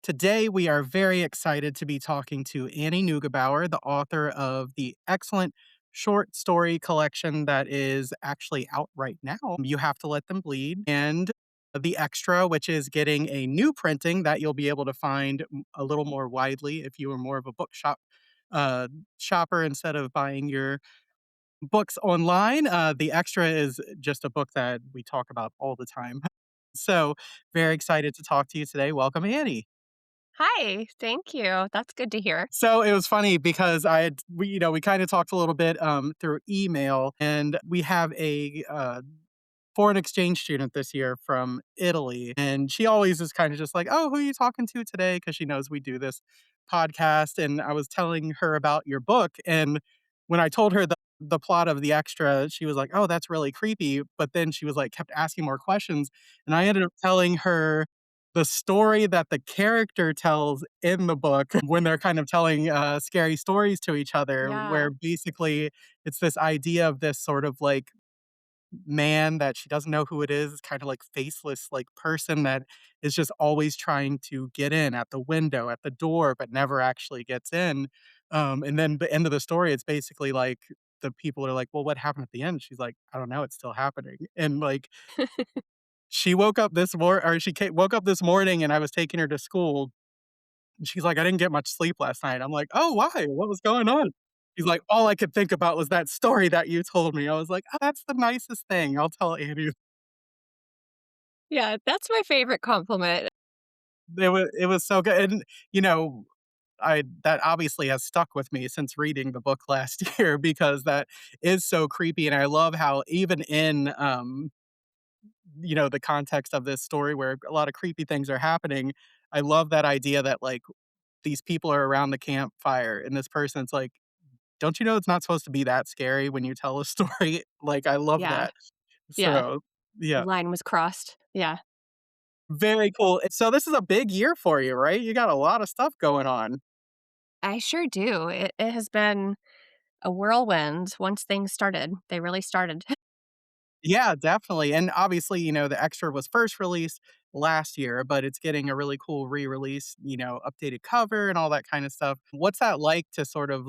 Today, we are very excited to be talking to Annie Neugebauer, the author of the excellent short story collection that is actually out right now. You Have to Let Them Bleed, and The Extra, which is getting a new printing that you'll be able to find a little more widely if you are more of a bookshop uh, shopper instead of buying your books online. The Extra is just a book that we talk about all the time. So, very excited to talk to you today. Welcome, Annie. Hi, thank you. That's good to hear. So it was funny because we kind of talked a little bit through email, and we have a foreign exchange student this year from Italy. And she always is kind of just like, "Oh, who are you talking to today?" Because she knows we do this podcast. And I was telling her about your book. And when I told her the plot of The Extra, she was like, "Oh, that's really creepy." But then she was like, kept asking more questions. And I ended up telling her the story that the character tells in the book when they're kind of telling scary stories to each other, Yeah, where basically it's this idea of this sort of like man that she doesn't know who it is, kind of like faceless like person that is just always trying to get in at the window, at the door, but never actually gets in. And then the end of the story, it's basically like the people are like, "Well, what happened at the end?" She's like, "I don't know. It's still happening." And like she woke up this morning, or woke up this morning, and I was taking her to school. And she's like, "I didn't get much sleep last night." I'm like, "Oh, why? What was going on?" She's like, "All I could think about was that story that you told me." I was like, "Oh, that's the nicest thing. I'll tell Annie." yeah, that's my favorite compliment. It was so good, and, you know, I that obviously has stuck with me since reading the book last year because that is so creepy, and I love how even in, the context of this story where a lot of creepy things are happening, I love that idea that, like, these people are around the campfire, and this person's like, "Don't you know it's not supposed to be that scary when you tell a story?" Like, I love Yeah, that. yeah, So, the yeah, line was crossed. Yeah, very cool. So this is a big year for you, right? You got a lot of stuff going on. I sure do. It has been a whirlwind once things started. They really started. Yeah, definitely, and obviously, The Extra was first released last year, but it's getting a really cool re-release, updated cover and all that kind of stuff. What's that like to sort of,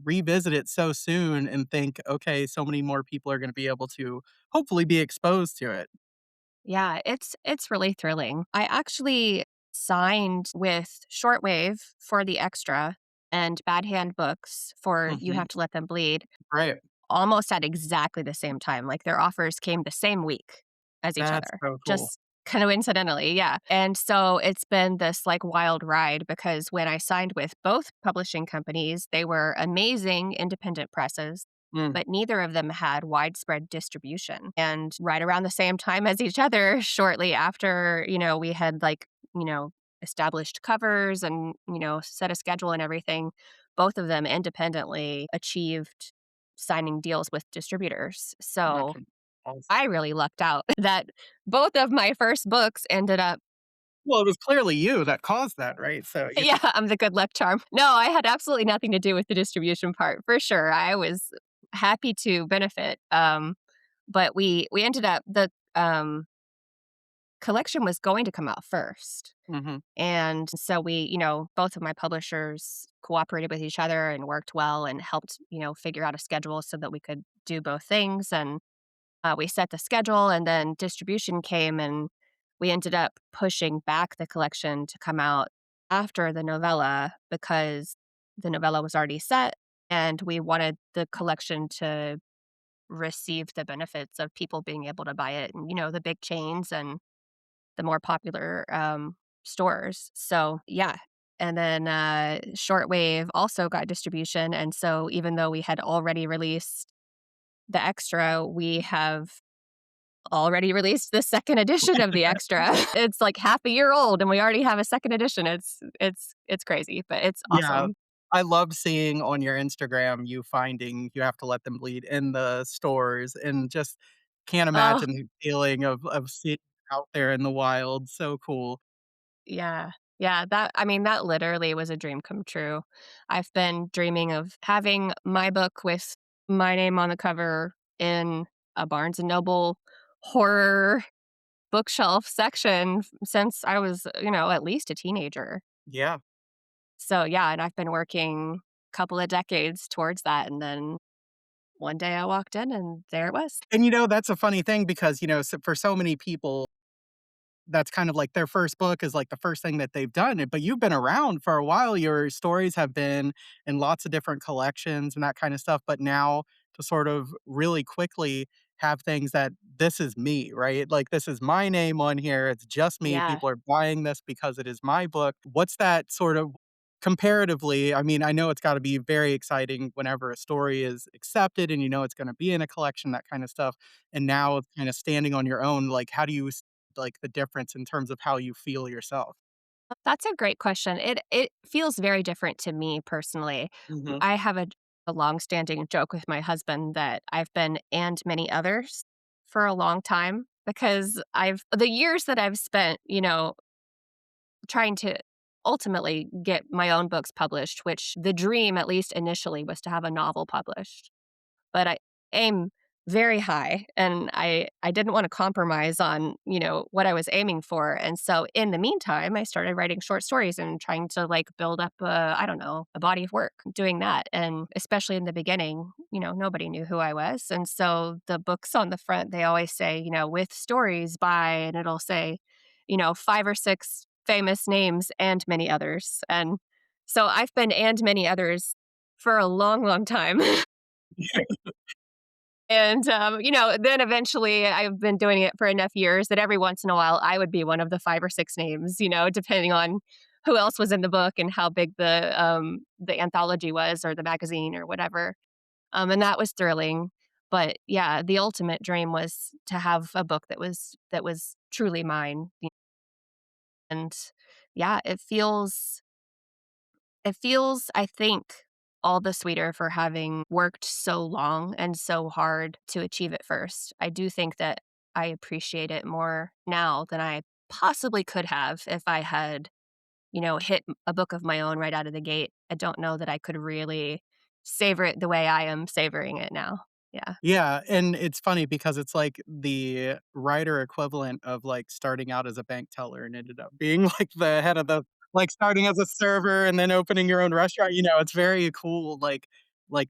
revisit it so soon and think, "Okay, so many more people are gonna be able to hopefully be exposed to it?" Yeah, it's really thrilling. I actually signed with Shortwave for the extra and Bad Hand Books for You Mhm. Have to Let Them Bleed Right. almost at exactly the same time. Like their offers came the same week as each That's other, so cool. just coincidentally. Yeah. And so it's been this like wild ride because when I signed with both publishing companies, they were amazing independent presses. Mm, But neither of them had widespread distribution. And right around the same time as each other, shortly after, we had you know, established covers and, set a schedule and everything, both of them independently achieved signing deals with distributors. that's So awesome. I really lucked out that both of my first books ended up Well, it was clearly you that caused that, right? So, yeah, I'm the good luck charm. No, I had absolutely nothing to do with the distribution part, for sure. I was happy to benefit, but we ended up collection was going to come out first. mhm, And so both of my publishers cooperated with each other and worked well and helped, figure out a schedule so that we could do both things. And we set the schedule, and then distribution came, and we ended up pushing back the collection to come out after the novella because the novella was already set, and we wanted the collection to receive the benefits of people being able to buy it, and the big chains and the more popular stores. So yeah. And then Shortwave also got distribution. And so even though we had already released the extra, we have already released the second edition of the extra. It's like half a year old and we already have a second edition. It's crazy, but it's yeah. awesome. I love seeing on your Instagram you finding You Have to Let Them Bleed in the stores, and just can't Oh, imagine the feeling of seeing it out there in the wild. So cool. yeah. Yeah, that literally was a dream come true. I've been dreaming of having my book with my name on the cover in a Barnes& and Noble horror bookshelf section since I was, at least a teenager. Yeah. So, yeah, and I've been working a couple of decades towards that, and then one day I walked in and there it was. And, that's a funny thing because, for so many people, that's kind of like their first book is like the first thing that they've done, but you've been around for a while. Your stories have been in lots of different collections and that kind of stuff, but now to sort of really quickly have things that this is me, right? Like, this is my name on here, it's just me, Yeah. people are buying this because it is my book. What's that sort of comparatively? I mean, I know it's gotta be very exciting whenever a story is accepted and it's gonna be in a collection, that kind of stuff, and now it's kinda standing on your own, like, how do you like, the difference in terms of how you feel yourself? That's a great question. It feels very different to me personally. Mhm. I have a long-standing joke with my husband that I've been "and many others" for a long time because I've the years that I've spent, trying to ultimately get my own books published, which the dream, at least initially, was to have a novel published. But I aim very high, and I didn't wanna compromise on, what I was aiming for, and so in the meantime, I started writing short stories and trying to, like, build up I don't know, a body of work doing that, and especially in the beginning, nobody knew who I was, and so the books on the front, they always say, "With stories by," and it'll say, 5 or 6 famous names and many others, and so I've been "and many others" for a long, long time. And, then eventually I've been doing it for enough years that every once in a while I would be one of the 5 or 6 names, depending on who else was in the book and how big the anthology was or the magazine or whatever. And that was thrilling. But yeah, the ultimate dream was to have a book that was truly mine. And yeah, it feels, I think, all the sweeter for having worked so long and so hard to achieve it first. I do think that I appreciate it more now than I possibly could have if I had, hit a book of my own right out of the gate. I don't know that I could really savor it the way I am savoring it now. Yeah. Yeah, and it's funny because it's like the writer equivalent of, like, starting out as a bank teller and ended up being, like, the head of the like, starting as a server and then opening your own restaurant, it's very cool, like,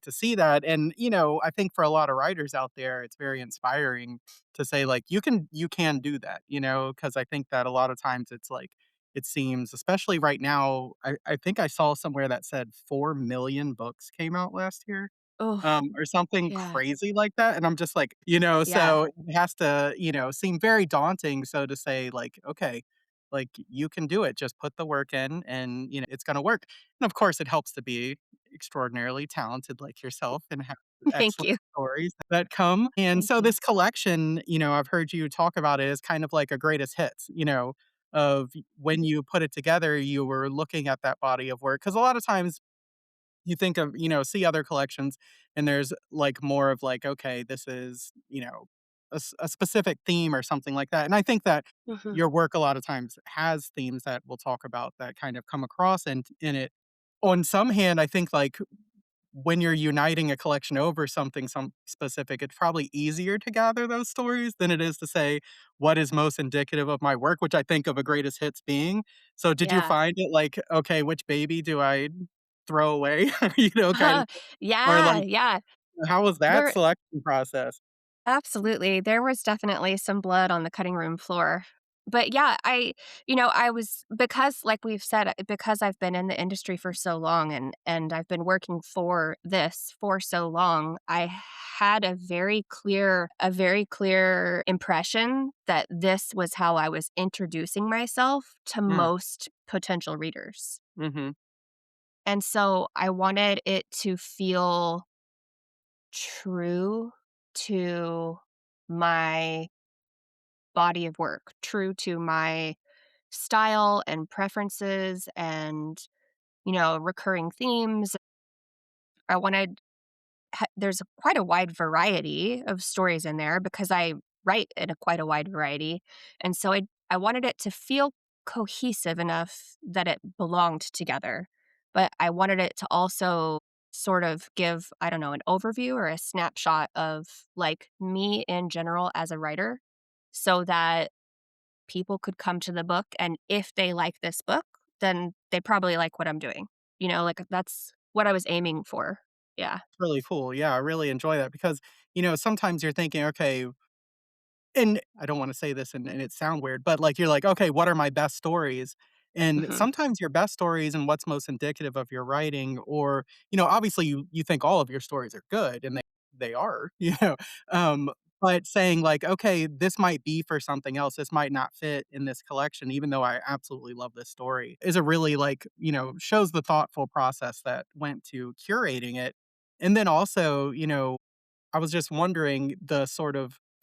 to see that, and, I think for a lot of writers out there, it's very inspiring to say, like, you can do that," because I think that a lot of times it's like it seems especially right now, I think I saw somewhere that said 4,000,000 books came out last year, Oh, or something yeah. crazy like that, and I'm just like, Yeah. so it has to, seem very daunting, so to say, like, "Okay, like, you can do it, just put the work in and, it's gonna work." And, of course, it helps to be extraordinarily talented like yourself and have Thank excellent you. stories that come, and Thank so you. this collection, I've heard you talk about it as kind of like a greatest hits, of when you put it together, you were looking at that body of work because a lot of times you think of, see other collections and there's like more of like, okay, this is, a specific theme or something like that. And I think that Mhm. your work a lot of times has themes that we'll talk about that kind of come across and in it. On some hand, I think like when you're uniting a collection over something some specific, it's probably easier to gather those stories than it is to say what is most indicative of my work, which I think of a greatest hits being. So did you Yeah. find it like, okay, which baby do I throw away? Kind of or Yeah, like, yeah. how was that There selection process? Absolutely. There was definitely some blood on the cutting room floor. But yeah, I was because like we've said, because I've been in the industry for so long and I've been working for this for so long, I had a very clear impression that this was how I was introducing myself to Mm, most potential readers. mhm, And so I wanted it to feel true to my body of work, true to my style and preferences and, recurring themes. I wanted there's quite a wide variety of stories in there because I write in a quite a wide variety. And so I wanted it to feel cohesive enough that it belonged together. But I wanted it to also sort of give, I don't know, an overview or a snapshot of like me in general as a writer so that people could come to the book, and if they like this book, then they probably like what I'm doing. Like, that's what I was aiming for. Yeah. Really cool. Yeah, I really enjoy that because, sometimes you're thinking, okay, and I don't wanna say this and it sound weird, but, like, you're like, "Okay, what are my best stories?" And Mhm. sometimes your best stories and what's most indicative of your writing or, obviously you think all of your stories are good, and they are, um, but saying like, "Okay, this might be for something else, this might not fit in this collection, even though I absolutely love this story," is a really, like, shows the thoughtful process that went to curating it. And then also, I was just wondering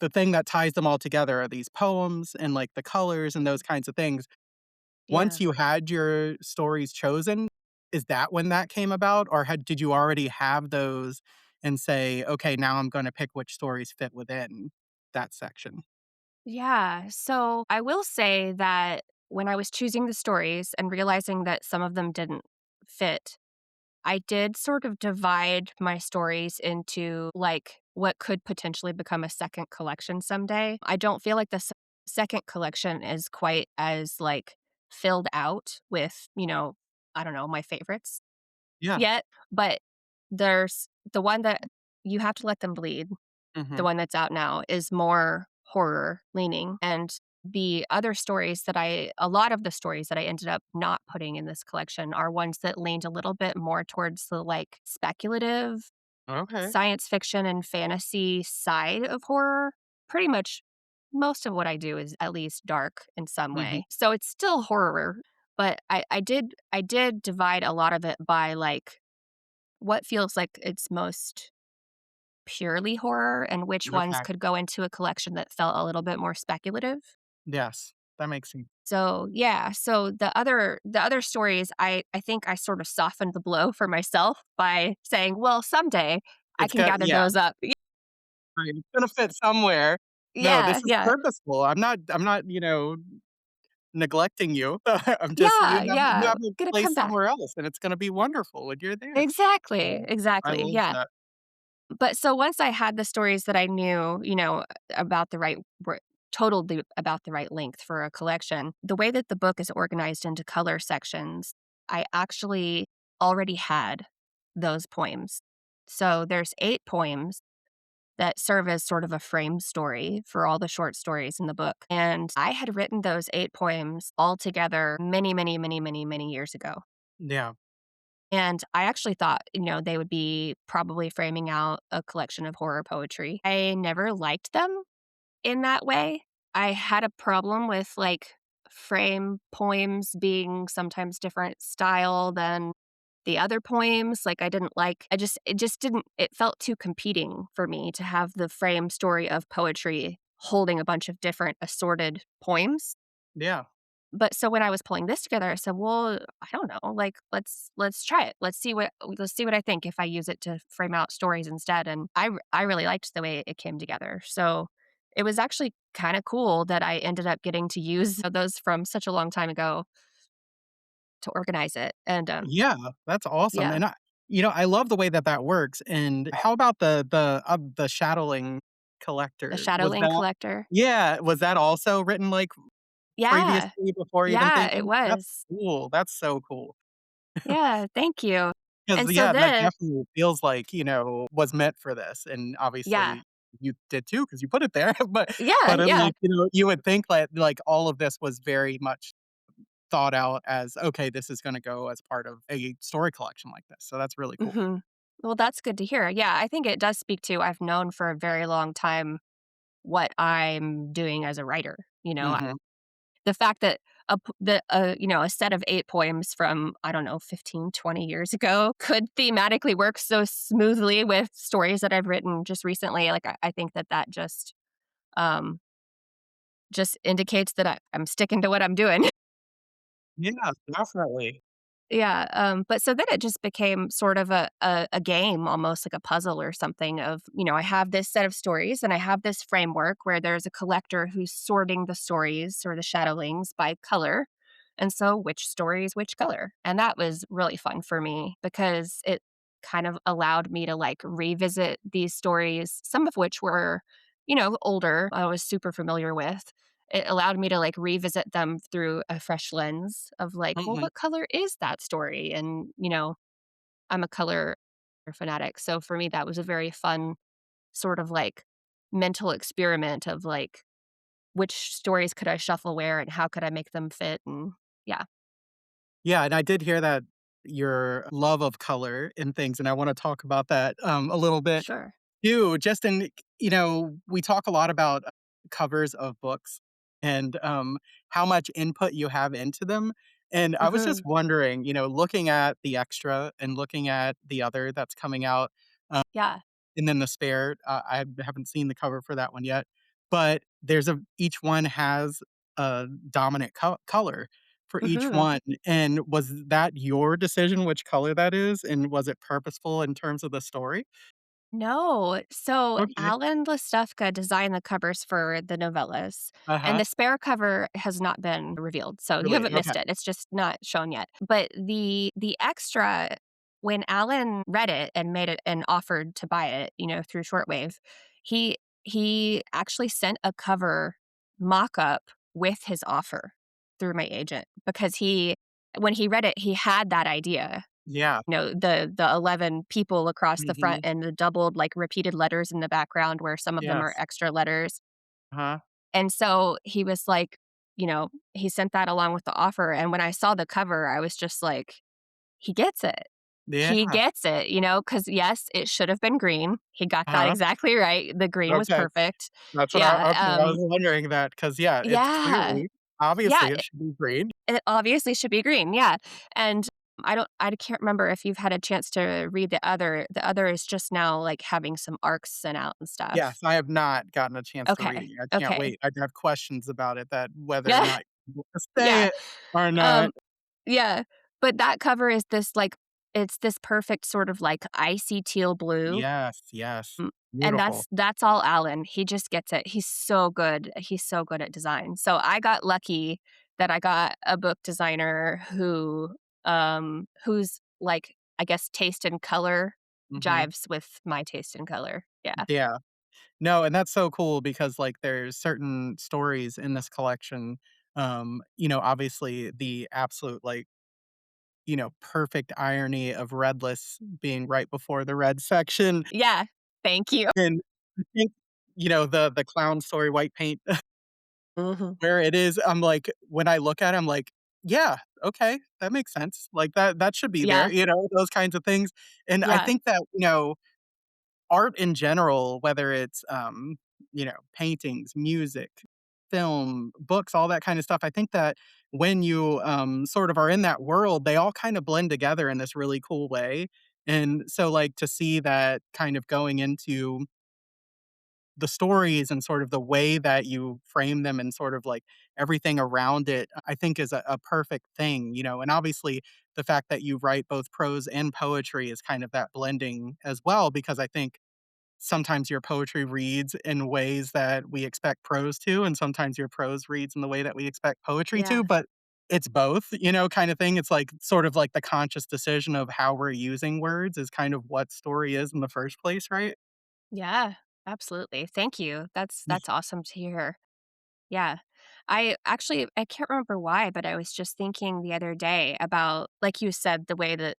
the thing that ties them all together are these poems and, like, the colors and those kinds of things. Once Yeah. you had your stories chosen, is that when that came about, or did you already have those and say, "Okay, now I'm gonna pick which stories fit within that section?" Yeah. So I will say that when I was choosing the stories and realizing that some of them didn't fit, I did sort of divide my stories into like what could potentially become a second collection someday. I don't feel like the second collection is quite as like filled out with, I don't know, my favorites Yeah. yet, but there's the one that you have to let them bleed, the Mhm. one that's out now, is more horror leaning. And the other stories that a lot of the stories that I ended up not putting in this collection are ones that leaned a little bit more towards the like speculative Okay. science fiction and fantasy side of horror. Pretty much most of what I do is at least dark in some Mhm. way. So it's still horror, but I did divide a lot of it by like what feels like it's most purely horror and which ones Okay. could go into a collection that felt a little bit more speculative. Yes. That makes sense. So, yeah, so the other stories, I think I sort of softened the blow for myself by saying, "Well, someday I It's can got gather yeah, those up." right, it's gonna fit somewhere. No, this Yeah, is yeah. purposeful. I'm not, neglecting you. I'm just Yeah, you yeah, have a gonna place come back. somewhere else, and it's gonna be wonderful when you're there. Exactly, So, I exactly, love yeah. that. But so once I had the stories that I knew, about the right about the right length for a collection, the way that the book is organized into color sections, I actually already had those poems. So there's 8 poems that serve as sort of a frame story for all the short stories in the book. And I had written those 8 poems all together many, many, many, many, many years ago. Yeah. And I actually thought, they would be probably framing out a collection of horror poetry. I never liked them in that way. I had a problem with like frame poems being sometimes different style than the other poems. Like it just didn't, it felt too competing for me to have the frame story of poetry holding a bunch of different assorted poems. Yeah. But so when I was pulling this together, I said, "Well, I don't know, like, let's try it. Let's see what I think if I use it to frame out stories instead." And I really liked the way it came together. So it was actually kinda cool that I ended up getting to use those from such a long time ago to organize it. And, Yeah, that's awesome, yeah, and I love the way that that works, and how about the shadowing the collector? Was Shadowling that Collector. Yeah, was that also written, like, Yeah. previously before even Yeah, it thinking? That's was. cool, that's so cool. Yeah, thank you. 'Cause, And so yeah, that then definitely feels like, was meant for this, and yeah. obviously you did too, because you put it there, Yeah, but I'm yeah. like, you would think that, like, all of this was very much thought out as, "Okay, this is gonna go as part of a story collection like this," so that's really cool. Mhm. Well, that's good to hear. Yeah, I think it does speak to I've known for a very long time what I'm doing as a writer, Mhm. the fact that a set of 8 poems from, I don't know, 15, 20 years ago could thematically work so smoothly with stories that I've written just recently, like, I think that um, just indicates that I'm sticking to what I'm doing. Yeah, definitely. Yeah, but so then it just became sort of a game, almost like a puzzle or something of, I have this set of stories and I have this framework where there's a collector who's sorting the stories or the shadowlings by color. And so which story is which color? And that was really fun for me because it kind of allowed me to like revisit these stories, some of which were, older, I was super familiar with. it allowed me to, like, revisit them through a fresh lens of, like, "Well, Mhm. what color is that story?" And, I'm a color fanatic, so for me, that was a very fun sort of, like, mental experiment of, like, which stories could I shuffle where and how could I make them fit, and yeah. Yeah, and I did hear that your love of color and things, and I wanna talk about that, a little bit Sure. too, just in we talk a lot about covers of books and, how much input you have into them, and I was just Mhm. wondering, looking at the extra and looking at the other that's coming out, Yeah. and then the spare, I haven't seen the cover for that one yet, but each one has a dominant color for each Mhm. one, and was that your decision which color that is, and was it purposeful in terms of the story? No. So Okay. Alan Lastufka designed the covers for the novellas, and Uh-huh. the spare cover has not been revealed, so you Really? haven't Okay. missed it. It's just not shown yet. But the extra, when Alan read it and made it and offered to buy it, through shortwave, he actually sent a cover mock-up with his offer through my agent because when he read it, he had that idea. Yeah. The 11 people across the front Mhm. and the doubled, like, repeated letters in the background where some of them are Yes. extra letters, Uh-huh. and so he was like, he sent that along with the offer, and when I saw the cover, I was just like, "He gets it. He Yeah. gets it," because, yes, it should have been green. He got that Uh-huh. exactly right. The green was Okay. perfect. That's what I Yeah, okay, I was wondering that because yeah, it's yeah, clearly yeah. obviously, it should be green. It obviously should be green, yeah, and I can't remember if you've had a chance to read the other. The other is just now, like, having some arcs sent out and Yes, stuff. I have not gotten a chance to read it Okay, yet. I can't okay. wait. I have questions about it that whether or Yeah, not you will say yeah, it or not. um, yeah, but that cover is this, like, it's this perfect sort of, like, icy teal blue. Yes, yes. Mm, and Beautiful. that's all Alan. He just gets it. He's so good. He's so good at design. So I got lucky that I got a book designer whose, like, I guess, taste in color Mhm. jives with my taste in color. Yeah. Yeah. No, and that's so cool because, like, there's certain stories in this collection, obviously the absolute, like, perfect irony of Redless being right before the red section, Yeah. Thank you. and I think, the clown story, White Paint, Mhm. where it is, I'm like when I look at it, I'm like, "Yeah, okay, that makes sense." Like, that should be there, Yeah. those kinds of things, and I Yeah. think that, art in general, whether it's, paintings, music, film, books, all that kind of stuff, I think that when you, sort of are in that world, they all kind of blend together in this really cool way, and so, like, to see that kind of going into the stories and sort of the way that you frame them and sort of like everything around it, I think is a perfect thing, and obviously the fact that you write both prose and poetry is kind of that blending as well, because I think sometimes your poetry reads in ways that we expect prose to, and sometimes your prose reads in the way that we expect poetry to, Yeah. but it's both, kind of thing. It's like sort of like the conscious decision of how we're using words is kind of what story is in the first place, right? Yeah. Absolutely. Thank you. That's awesome to hear. Yeah. I can't remember why, but I was just thinking the other day about, like you said, the way that,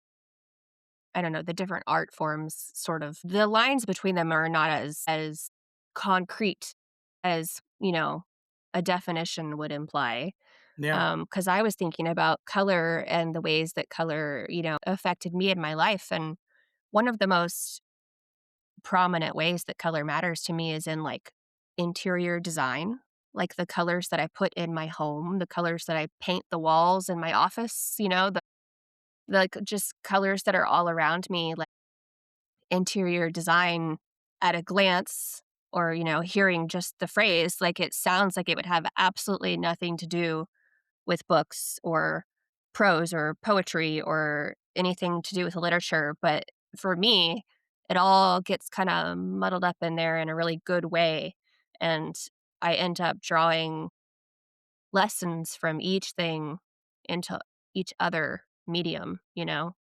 I don't know, the different art forms sort of the lines between them are not as concrete as, a definition would imply. Yeah, Because I was thinking about color and the ways that color, affected me in my life, and one of the most prominent ways that color matters to me is in, like, interior design, like the colors that I put in my home, the colors that I paint the walls in my office, like, just colors that are all around me, like, interior design at a glance or, hearing just the phrase, like, it sounds like it would have absolutely nothing to do with books or prose or poetry or anything to do with literature, but for me, it all gets kinda muddled up in there in a really good way, and I end up drawing lessons from each thing into each other medium, you know?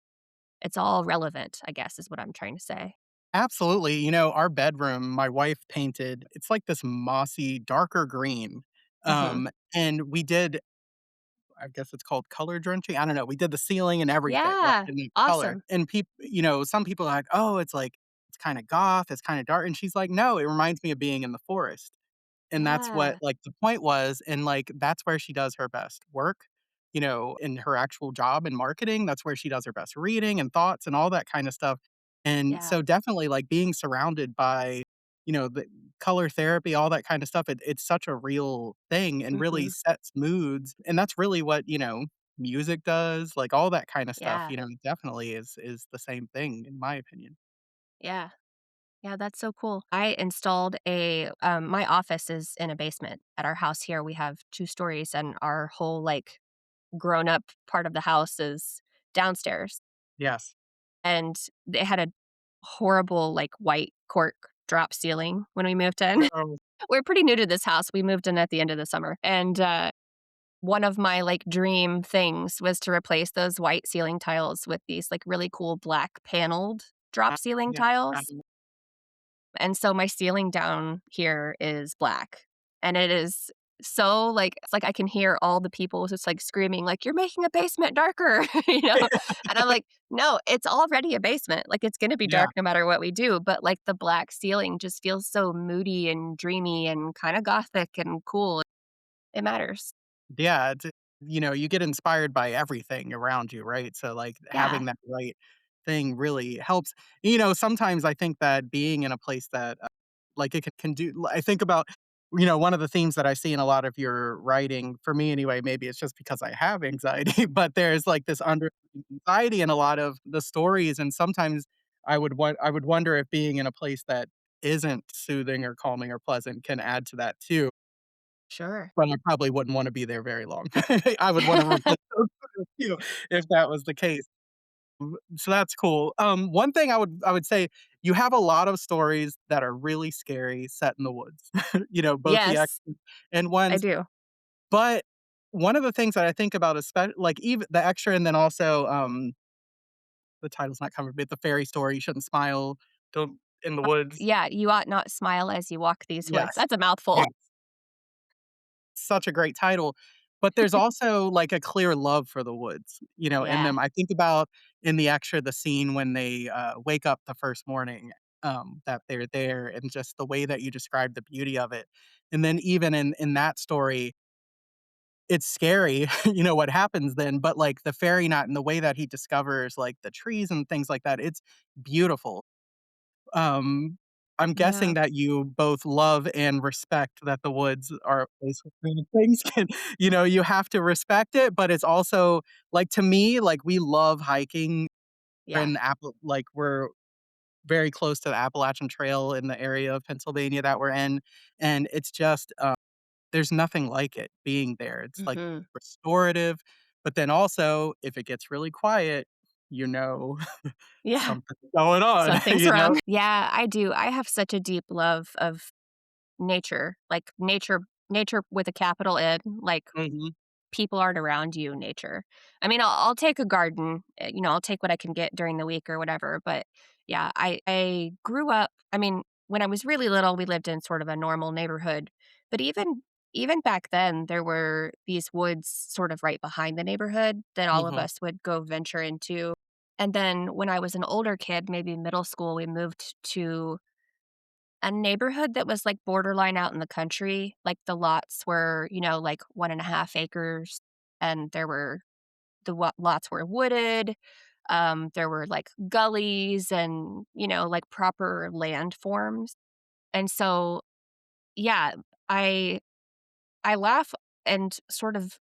It's all relevant, I guess, is what I'm trying to say. absolutely. Our bedroom, my wife painted, it's like this mossy, darker green. Mhm. And we did, I guess it's called color drenching. I don't know. We did the ceiling and everything, right, Yeah. in the color. Awesome. And people, some people are like, "Oh, it's like it's kind of goth, it's kind of dark." And she's like, "No, it reminds me of being in the forest." And that's what, Yeah. like, the point was, and, like, that's where she does her best work, in her actual job in marketing. That's where she does her best reading and thoughts and all that kinda stuff. And Yeah. so definitely, like, being surrounded by, the color therapy, all that kinda stuff, it's such a real thing and really Mhm. sets moods, and that's really what, music does, like, all that kinda stuff, Yeah. definitely is the same thing in my opinion. Yeah. Yeah, that's so cool. I installed my office is in a basement. At our house here, we have 2 stories, and our whole, like, grown up part of the house is downstairs. Yes. And they had a horrible, like, white cork drop ceiling when we moved in. Oh, We're pretty new to this house. We moved in at the end of the summer, and, one of my, like, dream things was to replace those white ceiling tiles with these, like, really cool black paneled drop ceiling yeah. tiles. And so my ceiling down here is black, and it is so, like it's like I can hear all the people just, like, screaming, like, "You're making a basement darker," you know? And I'm like, "No, it's already a basement, like, it's gonna be Yeah. dark no matter what we do," but, like, the black ceiling just feels so moody and dreamy and kinda gothic and cool. It matters. Yeah, you get inspired by everything around you, right? So, like, Yeah. having that right thing really helps. Sometimes I think that being in a place that, like, it can do I think about, one of the themes that I see in a lot of your writing, for me anyway, maybe it's just because I have anxiety, but there's, like, this underlying anxiety in a lot of the stories, and sometimes I would wonder if being in a place that isn't soothing or calming or pleasant can add to that too. Sure. But I probably wouldn't wanna be there very long. I would wanna replace those with you if that was the case. So that's cool. One thing I would say, you have a lot of stories that are really scary set in the woods, both the Yes, extras and I ones, do. but one of the things that I think about like, even the extra and then also, the title's not coming, but the fairy story, "You Shouldn't Smile, Don't in the Woods." Yeah, "You ought not smile as you walk these woods." Yes. That's a mouthful. Yes. Such a great title, but there's also, like, a clear love for the woods, in Yeah. them. I think about in the extra, the scene when they, wake up the first morning, that they're there and just the way that you describe the beauty of it. And then even in that story, it's scary, what happens then, but, like, the fairy knot and the way that he discovers, like, the trees and things like that, it's beautiful. Um, I'm guessing Yeah. that you both love and respect that the woods are a place where things can you have to respect it, but it's also like, to me, like, we love hiking Yeah. in like, we're very close to the Appalachian Trail in the area of Pennsylvania that we're in, and it's just, there's nothing like it being there. It's, like, Mhm. restorative, but then also, if it gets really quiet, you know Yeah. something's going on, Something's wrong. Yeah, I do. I have such a deep love of nature, like nature with a capital N, like Mhm. people aren't around you, nature. I mean, I'll take a garden, I'll take what I can get during the week or whatever. But yeah, I grew up. I mean, when I was really little, we lived in sort of a normal neighborhood. But even back then, there were these woods sort of right behind the neighborhood that all of Mhm. us would go venture into. And then when I was an older kid, maybe middle school, we moved to a neighborhood that was, like, borderline out in the country. Like, the lots were, like, 1.5 acres, and lots were wooded. There were, like, gullies and, like, proper landforms. And so, yeah, I I laugh and sort of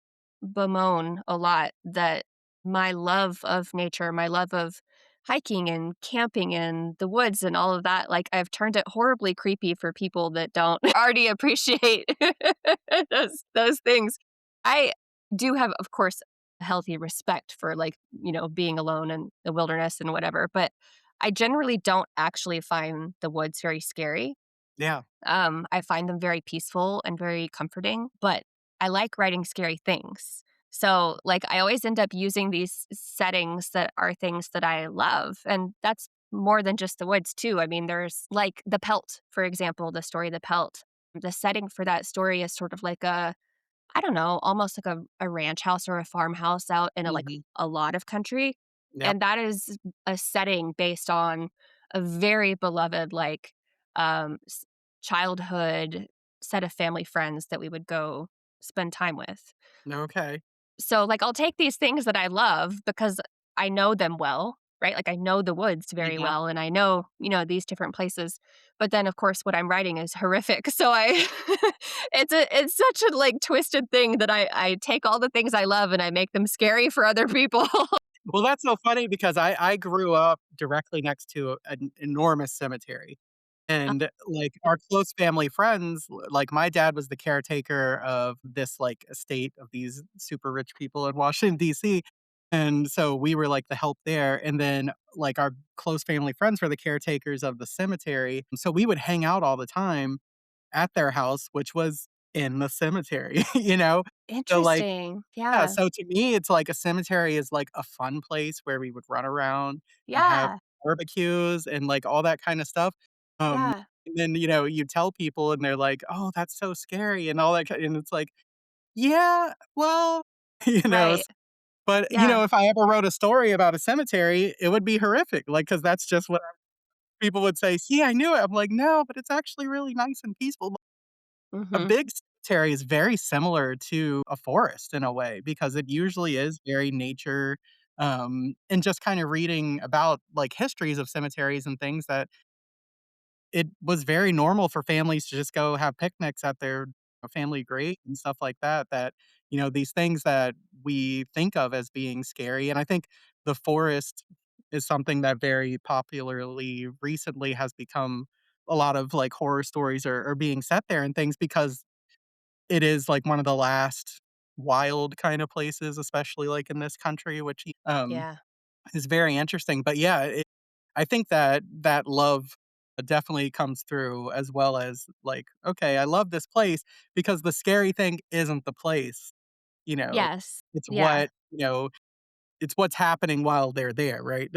bemoan a lot that my love of nature, my love of hiking and camping in the woods and all of that, like, I've turned it horribly creepy for people that don't already appreciate those things. I do have, of course, a healthy respect for, like, being alone in the wilderness and whatever, but I generally don't actually find the woods very scary. Yeah. I find them very peaceful and very comforting, but I like writing scary things. So, like, I always end up using these settings that are things that I love. And that's more than just the woods, too. I mean, there's like The Pelt, for example, the story The Pelt. The setting for that story is sort of like a I don't know, almost like a ranch house or a farmhouse out in Mhm. a lot of country, Yep. and that is a setting based on a very beloved, s childhood set of family friends that we would go spend time with. Okay. So, like, I'll take these things that I love because I know them well, right? Like, I know the woods very Mhm. well, and I know, these different places. But then, of course, what I'm writing is horrific. So I it's such a, like, twisted thing that I take all the things I love and I make them scary for other people. Well, that's so funny because I grew up directly next to an enormous cemetery. And, like, our close family friends, like, my dad was the caretaker of this, like, estate of these super rich people in Washington, DC, and so we were, like, the help there, and then, like, our close family friends were the caretakers of the cemetery, so we would hang out all the time at their house, which was in the cemetery, you know? So, like, Interesting. yeah, Yeah. so to me, it's like a cemetery is like a fun place where we would run around and have Yeah. barbecues and, like, all that kinda stuff. Um, Yeah. and then, you tell people and they're like, "Oh, that's so scary," and all that and it's like, "Yeah, well," you know, Right. s but, Yeah. if I ever wrote a story about a cemetery, it would be horrific, like, because that's just what people would say, "See, I knew it." I'm like, "No, but it's actually really nice and peaceful." A Mhm. big cemetery is very similar to a forest in a way because it usually is very nature, and just kind of reading about, like, histories of cemeteries and things that it was very normal for families to just go have picnics at their family grave and stuff like that, these things that we think of as being scary, and I think the forest is something that very popularly recently has become a lot of, like, horror stories are being set there and things because it is, like, one of the last wild kinda places, especially, like, in this country, which, Yeah. is very interesting, but yeah, I think that that love definitely comes through as well as, like, "Okay, I love this place," because the scary thing isn't the place, you know? Yes. It's Yeah. it's what's happening while they're there, right?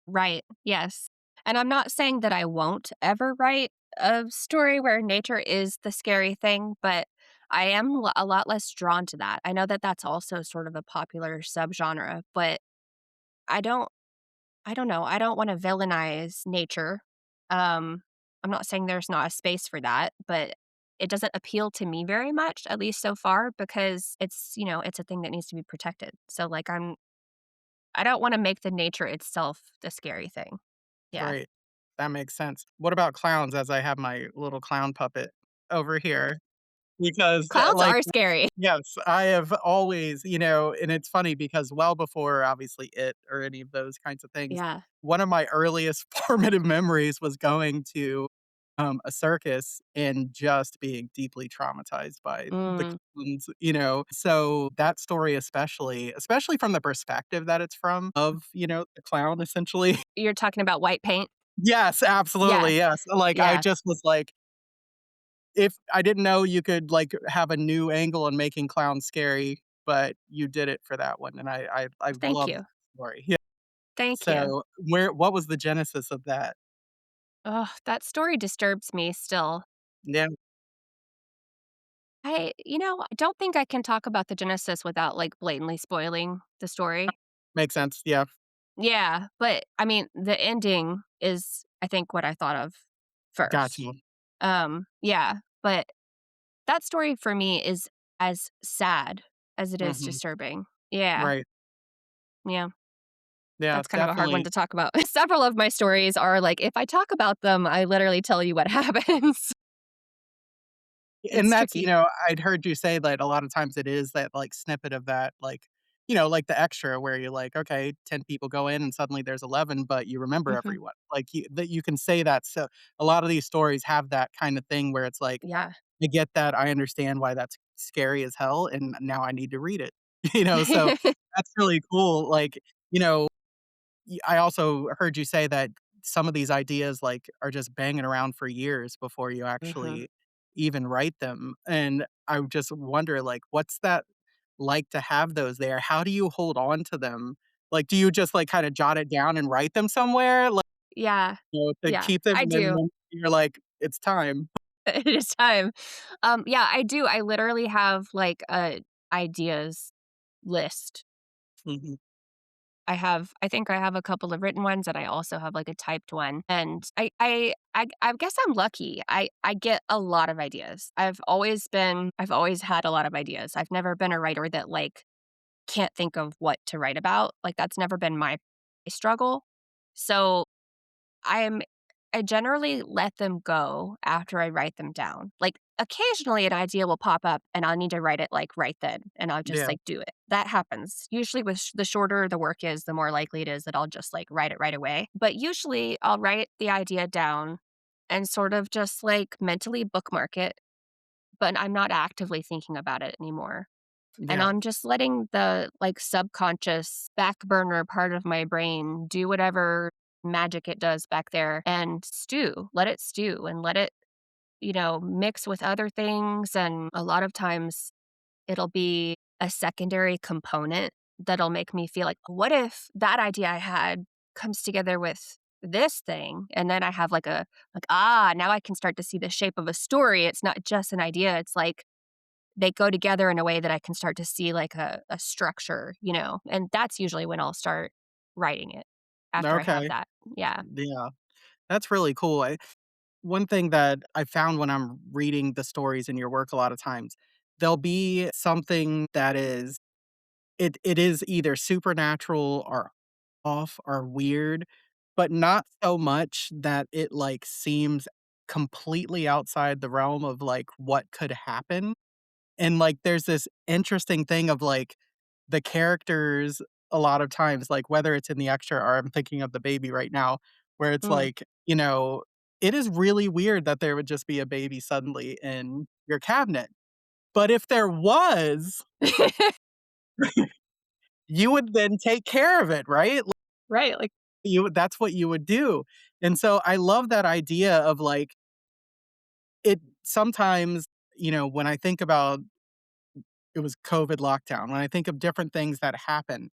Right. Yes. And I'm not saying that I won't ever write a story where nature is the scary thing, but I am a lot less drawn to that. I know that that's also sort of a popular subgenre, but I don't I don't know. I don't want to villainize nature. Um I'm not saying there's not a space for that, but it doesn't appeal to me very much, at least so far, because it's a thing that needs to be protected. So like I don't want to make the nature itself the scary thing. Yeah. Right. That makes sense. What about clowns as I have my little clown puppet over here? Because, Clowns like are scary. yes, I have always, and it's funny because well before obviously It or any of those kinds of things, Yeah. one of my earliest formative memories was going to, a circus and just being deeply traumatized by the Mm. clowns. So that story especially from the perspective that it's from of, the clown essentially. You're talking about white paint? Yes, Yeah. absolutely, yes. Like, I Yeah. just was like if I didn't know you could, like, have a new angle in making clowns scary, but you did it for that one, and I Thank love you. that story. Yeah. Thank you. So, what was the genesis of that? Oh, that story disturbs me still. Yeah, I don't think I can talk about the genesis without, like, blatantly spoiling the story. makes sense, yeah, Yeah, but, I mean, the ending is, I think, what I thought of got first. you. Yeah, but that story for me is as sad as it is Mhm, disturbing. Yeah, right. yeah. Yeah, That's kind of a hard one definitely. to talk about. Several of my stories are like, if I talk about them, I literally tell you what happens. And It's that's tricky. I'd heard you say that a lot of times it is that, like, snippet of that, like, like the extra where you're like, "Okay, 10 people go in and suddenly there's 11, but you remember Mhm. everyone." Like, you can say that, so a lot of these stories have that kinda thing where it's like, Yeah. I get that, I understand why that's scary as hell, and now I need to read it. So that's really cool, like, you know I also heard you say that some of these ideas, like, are just banging around for years before you Mhm. actually even write them, and I just wonder, like, what's that like to have those there? How do you hold on to them? Like, do you just, like, kinda jot it down and write them somewhere, like, Yeah. to Yeah, keep them, I and then do. when you're like, "It's time." It is time. Yeah, I do. I literally have, like, a ideas list. Mhm. I think I have a couple of written ones, and I also have, like, a typed one, and I guess I'm lucky. I get a lot of ideas. I've always had a lot of ideas. I've never been a writer that, like, can't think of what to write about. Like, that's never been my struggle. So I'm I generally let them go after I write them down. Like, occasionally an idea will pop up and I'll need to write it, like, right then, and I'll just, Yeah. like, do it. That happens. Usually with the shorter the work is, the more likely it is that I'll just, like, write it right away. But usually I'll write the idea down and sort of just, like, mentally bookmark it, but I'm not actively thinking about it anymore. And Yeah. I'm just letting the, like, subconscious back burner part of my brain do whatever magic it does back there and stew. Let it stew and let it, mix with other things. And a lot of times it'll be a secondary component that'll make me feel like, what if that idea I had comes together with this thing? And then I have now I can start to see the shape of a story. It's not just an idea. It's like, they go together in a way that I can start to see like a structure, and that's usually when I'll start writing it after I have Okay. that. Yeah. Yeah. That's really cool. One thing that I found when I'm reading the stories in your work a lot of times, there'll be something that it is either supernatural or off or weird, but not so much that it, like, seems completely outside the realm of, like, what could happen. And, like, there's this interesting thing of, like, the characters a lot of times, like, whether it's in the extra or I'm thinking of the baby right now, where it's Mm. like, it is really weird that there would just be a baby suddenly in your cabinet. But if there was, you would then take care of it, right? Like, Right. Like, that's what you would do. And so I love that idea of, like, it sometimes, when I think about it was COVID lockdown, when I think of different things that happen,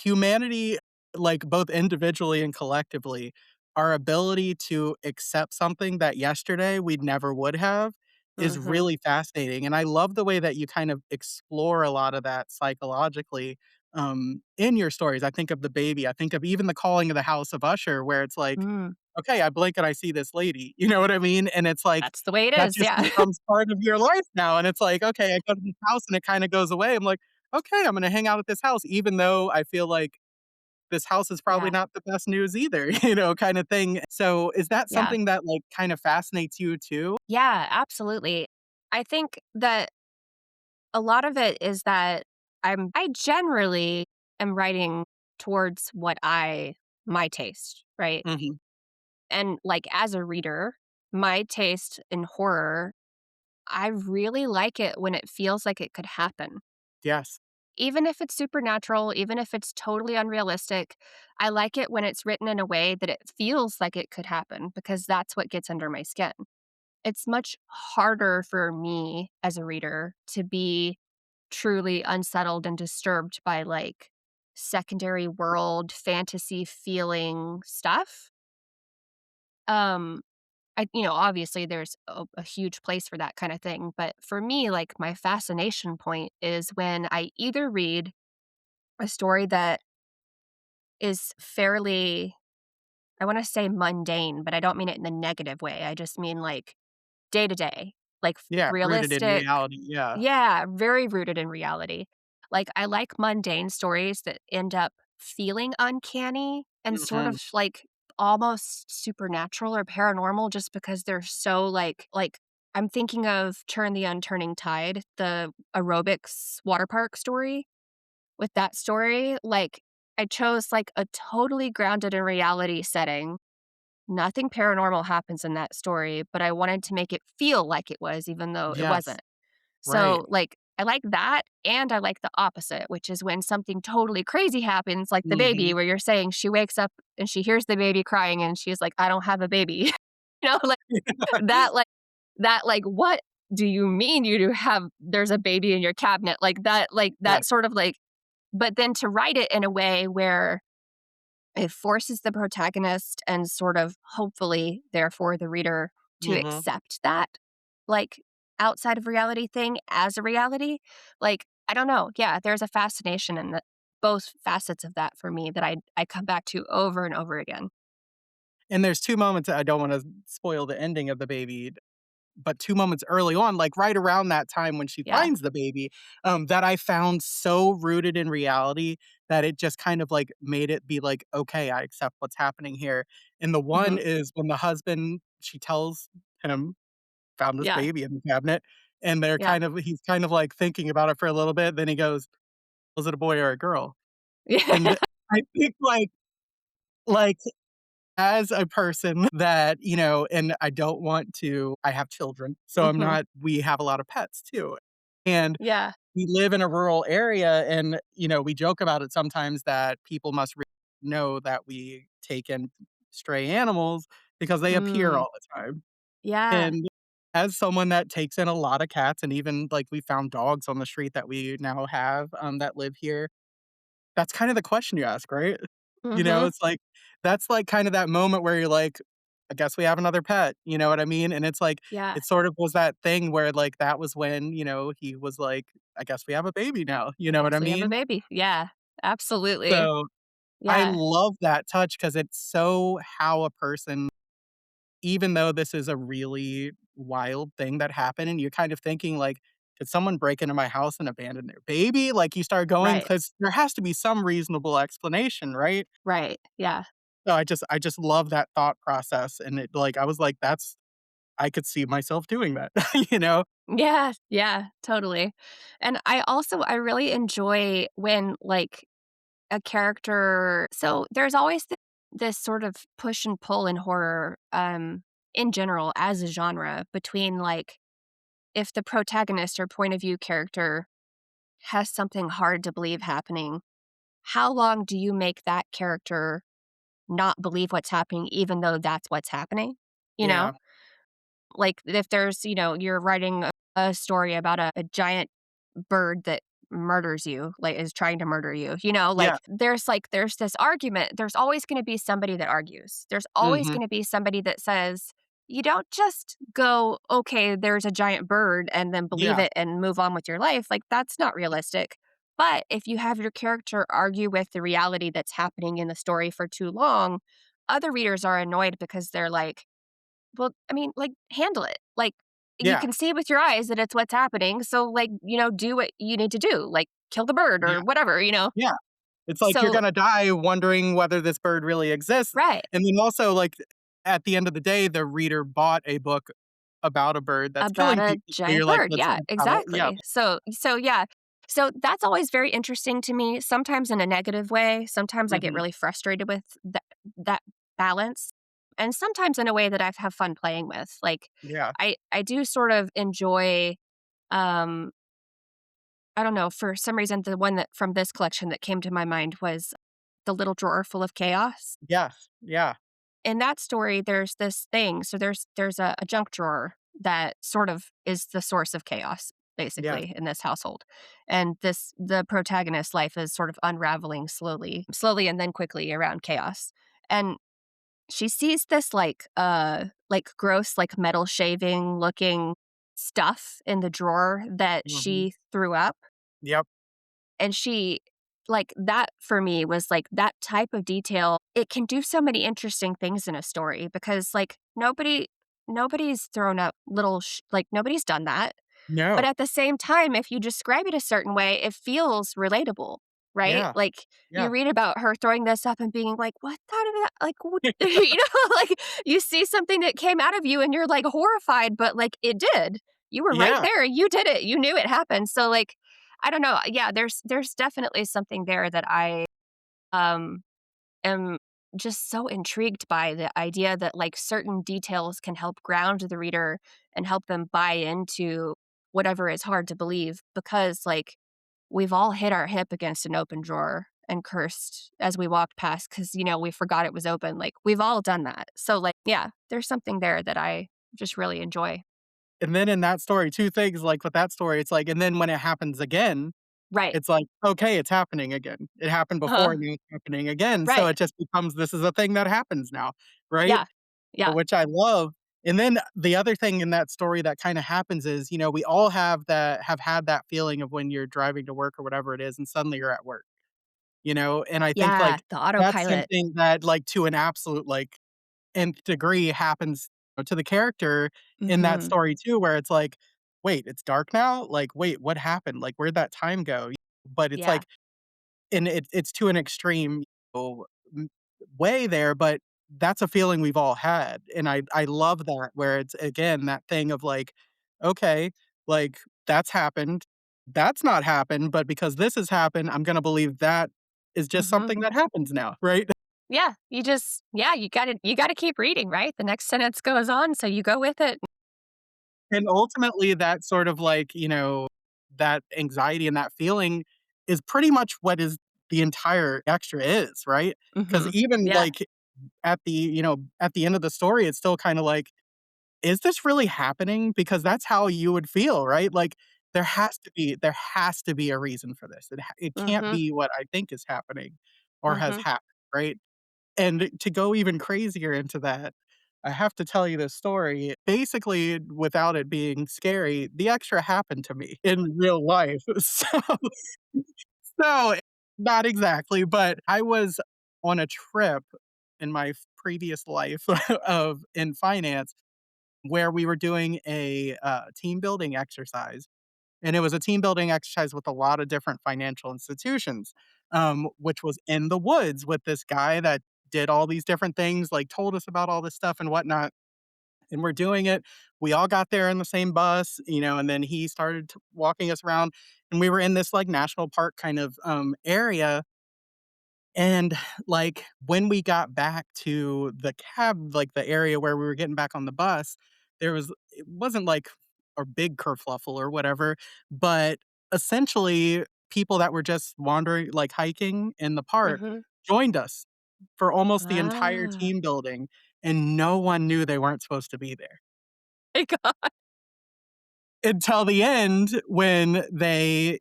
humanity, like, both individually and collectively, our ability to accept something that yesterday we never would have is mhm. really fascinating, and I love the way that you kind of explore a lot of that psychologically, in your stories. I think of the baby, I think of even The Calling of the House of Usher, where it's like, Mm. "Okay, I blink and I see this lady," you know what I mean? And it's like, That's the way it that is. just Yeah. becomes part of your life now, and it's like, "Okay, I go to this house and it kinda goes away." I'm like, "Okay, I'm gonna hang out at this house," even though I feel like this house is probably Yeah. not the best news either, kinda thing. So, is that Yeah. something that, like, kinda fascinates you too? Yeah. Absolutely. I think that a lot of it is that I generally am writing towards my taste, right? Mhm. And like as a reader, my taste in horror, I really like it when it feels like it could happen. Yes. Even if it's supernatural, even if it's totally unrealistic, I like it when it's written in a way that it feels like it could happen because that's what gets under my skin. It's much harder for me as a reader to be truly unsettled and disturbed by like secondary world fantasy feeling stuff. Um obviously there's a huge place for that kind of thing, but for me, like my fascination point is when I either read a story that is fairly, I want to say mundane, but I don't mean it in the negative way. I just mean like day to day, like Yeah, rooted in realistic. reality, yeah. Yeah, very rooted in reality. Like I like mundane stories that end up feeling uncanny and sort of Mhm. like almost supernatural or paranormal just because they're so like I'm thinking of Turn the Unturning Tide, the aerobics water park story. With that story, like, I chose, like, a totally grounded in reality setting. Nothing paranormal happens in that story, but I wanted to make it feel like it was, even though it Yes. wasn't. Right. So, like, I like that, and I like the opposite, which is when something totally crazy happens, like the baby, Mhm. where you're saying she wakes up and she hears the baby crying and she's like, "I don't have a baby." Like, that, like "What do you mean you do have there's a baby in your cabinet?" Yeah. That sort of, like, but then to write it in a way where it forces the protagonist and sort of hopefully, therefore, the reader to Mhm. accept that, like, outside of reality thing as a reality. Like, I don't know. Yeah, there's a fascination in both facets of that for me that I come back to over and over again. And there's 2 moments, I don't wanna spoil the ending of the baby, but 2 moments early on, like, right around that time when she Yeah. finds the baby, that I found so rooted in reality that it just kind of, like, made it be like, "Okay, I accept what's happening here." And the one Mhm. is when the husband she tells him, "Found this Yeah. baby in the cabinet," and Yeah. he's kind of, like, thinking about it for a little bit, then he goes, "Was it a boy or a girl?" Yeah. And I think, like, as a person that, and I don't want to I have children, so I'm Mhm. not we have a lot of pets too, and Yeah. we live in a rural area, and, we joke about it sometimes that people must know that we take in stray animals because they appear Mm. all the time, Yeah. and as someone that takes in a lot of cats and even, like, we found dogs on the street that we now have, that live here, that's kind of the question you ask, right? Mhm. It's like that's, like, kind of that moment where you're like, "I guess we have another pet," you know what I mean? And it's like, Yeah. it sort of was that thing where, like, that was when, he was like, "I guess we have a baby now," you know what I Guess we have a mean? baby. Yeah. Absolutely. So, I Yeah. love that touch because it's so how a person even though this is a really wild thing that happened and you're kind of thinking like, "Did someone break into my house and abandon their baby?" Like, you start going Right. because there has to be some reasonable explanation, right? Right. Yeah. So I just love that thought process, and I was like, "That's I could see myself doing that," you know? Yeah. Yeah. Totally. And I really enjoy when, like, a character so there's always this sort of push and pull in horror, in general as a genre between, like, if the protagonist or point of view character has something hard to believe happening, how long do you make that character not believe what's happening even though that's what's happening? You know? Yeah. Like, if there's, you're writing a story about a giant bird that murders you, like, is trying to murder you, Yeah. there's this argument. There's always gonna be somebody that argues. There's always Mhm. gonna be somebody that says, "You don't just go, 'Okay, there's a giant bird,' and then believe Yeah. it and move on with your life." Like, that's not realistic. But if you have your character argue with the reality that's happening in the story for too long, other readers are annoyed because they're like, well, I mean, like, handle it. Like, you Yeah. can see with your eyes that it's what's happening, so, like, do what you need to do, like, kill the bird Yeah. or whatever. Yeah. It's like you're So gonna die wondering whether this bird really exists, right, and then also, like, at the end of the day, the reader bought a book about a bird that's about killing a people, so you're giant like, bird, "Let's yeah, follow." Yeah. exactly. So, yeah. So, that's always very interesting to me, sometimes in a negative way, sometimes I get Mhm. really frustrated with that balance, and sometimes in a way that I have fun playing with. Like, Yeah. I do sort of enjoy, um I don't know, for some reason, the one that from this collection that came to my mind was The Little Drawer Full of Chaos. Yes. Yeah. In that story, there's this thing. So there's a junk drawer that sort of is the source of chaos, Yes. basically, in this household. And the protagonist's life is sort of unraveling slowly and then quickly around chaos. And she sees this like gross, like metal shaving looking stuff in the drawer that Mhm. she threw up. Yep. And she like, that for me was, like, that type of detail, it can do so many interesting things in a story because, like, nobody's thrown up like, nobody's done that. But No. at the same time, if you describe it a certain way, it feels relatable, right? Yeah. Like, you Yeah. read about her throwing this up and being like, "What? How did that like, what?" Like, you see something that came out of you and you're, like, horrified, but, like, it did. You were right Yeah. there, you did it, you knew it happened, so, like, I don't know, yeah, there's definitely something there that I, um, am just so intrigued by the idea that, like, certain details can help ground the reader and help them buy into whatever is hard to believe because, like, we've all hit our hip against an open drawer and cursed as we walked past because we forgot it was open, like, we've all done that. So, like, yeah, there's something there that I just really enjoy. And then in that story, 2 things, like, with that story, it's like and then when it happens again, Right. it's like, "Okay, it's happening again. It happened before, Uh-huh. and it's happening again," so Right. it just becomes this is a thing that happens now, right? Yeah. Yeah. Which I love, And then the other thing in that story that kinda happens is, we all have had that feeling of when you're driving to work or whatever it is, and suddenly you're at work, and I think, Yeah, like, the that's autopilot. something that, like, to an absolute, like, nth degree happens to the character in that Mhm. story too, where it's like, "Wait, it's dark now? Like, wait, what happened? Like, where'd that time go?" But it's Yeah. like and it's to an extreme, m way there, but that's a feeling we've all had, and I love that where it's, again, that thing of like, "Okay, like, that's happened. That's not happened, but because this has happened, I'm gonna believe that is just Mhm. something that happens now," right? Yeah, you gotta keep reading, right? The next sentence goes on, so you go with it. And ultimately, that sort of like, that anxiety and that feeling is pretty much what is the entire extra is, right? Because Mhm. even, Yeah. like, at the end of the story, it's still kinda like, "Is this really happening?" Because that's how you would feel, right? Like, there has to be a reason for this. It can't Mhm. be what I think is happening or has Mhm. happened, right? And to go even crazier into that, I have to tell you this story. Basically, without it being scary, the extra happened to me in real life. So not exactly, but I was on a trip in my previous life of in finance where we were doing a, team building exercise, and it was a team building exercise with a lot of different financial institutions, which was in the woods with this guy that did all these different things, like, told us about all this stuff and whatnot, and we're doing it. We all got there in the same bus, and then he started walking us around, and we were in this, like, national park kind of, area, and, like, when we got back to the cab, like, the area where we were getting back on the bus, it wasn't like a big kerfluffle or whatever, but essentially, people that were just wandering, like, hiking in the park Mhm. joined us for almost the entire Ah. team building, and no one knew they weren't supposed to be there. My god, Until the end when the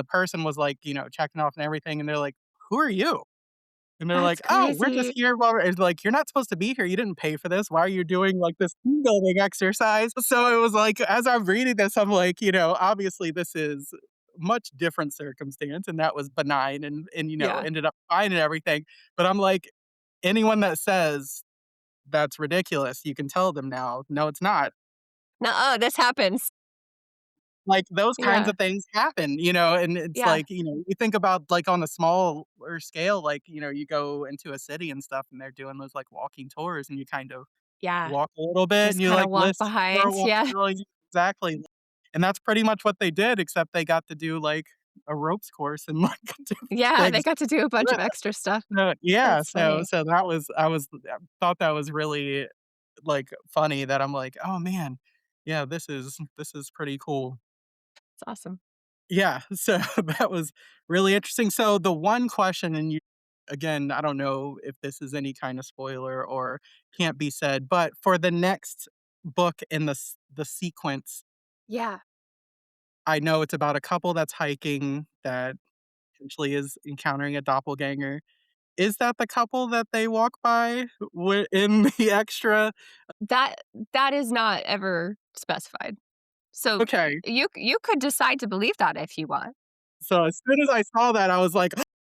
person was, like, checking off and everything, and they're like, "Who are you?" And they're that's like, "Oh, we're just crazy. here while it's like, "You're not supposed to be here, you didn't pay for this, why are you doing, like, this team building exercise?" So it was like, as I'm reading this, I'm like, obviously this is much different circumstance, and that was benign and Yeah. ended up fine and everything, but I'm like, anyone that says that's ridiculous, you can tell them now, "No, it's not." Nuh-uh, this happens. Like, those kinds Yeah. of things happen, and it's Yeah. like, you think about, like, on a smaller scale, like, you go into a city and stuff, and they're doing those, like, walking tours, and you kind of Yeah. walk a little bit, and Just you, kinda like, walk listen for a behind. while. Yeah. Exactly, and that's pretty much what they did, except they got to do, like, a ropes course and, like, different Yeah, they things got to do a bunch with of it. extra stuff. So yeah, That's so funny. so that was I thought that was really, like, funny that I'm like, "Oh, man. Yeah, this is pretty cool." It's awesome. Yeah, so that was really interesting. So the one question, and again, I don't know if this is any kind of spoiler or can't be said, but for the next book in the sequence, Yeah. I know it's about a couple that's hiking that potentially is encountering a doppelganger. Is that the couple that they walk by in the extra? That that is not ever specified. So, Okay. you could decide to believe that if you want. So as soon as I saw that, I was like,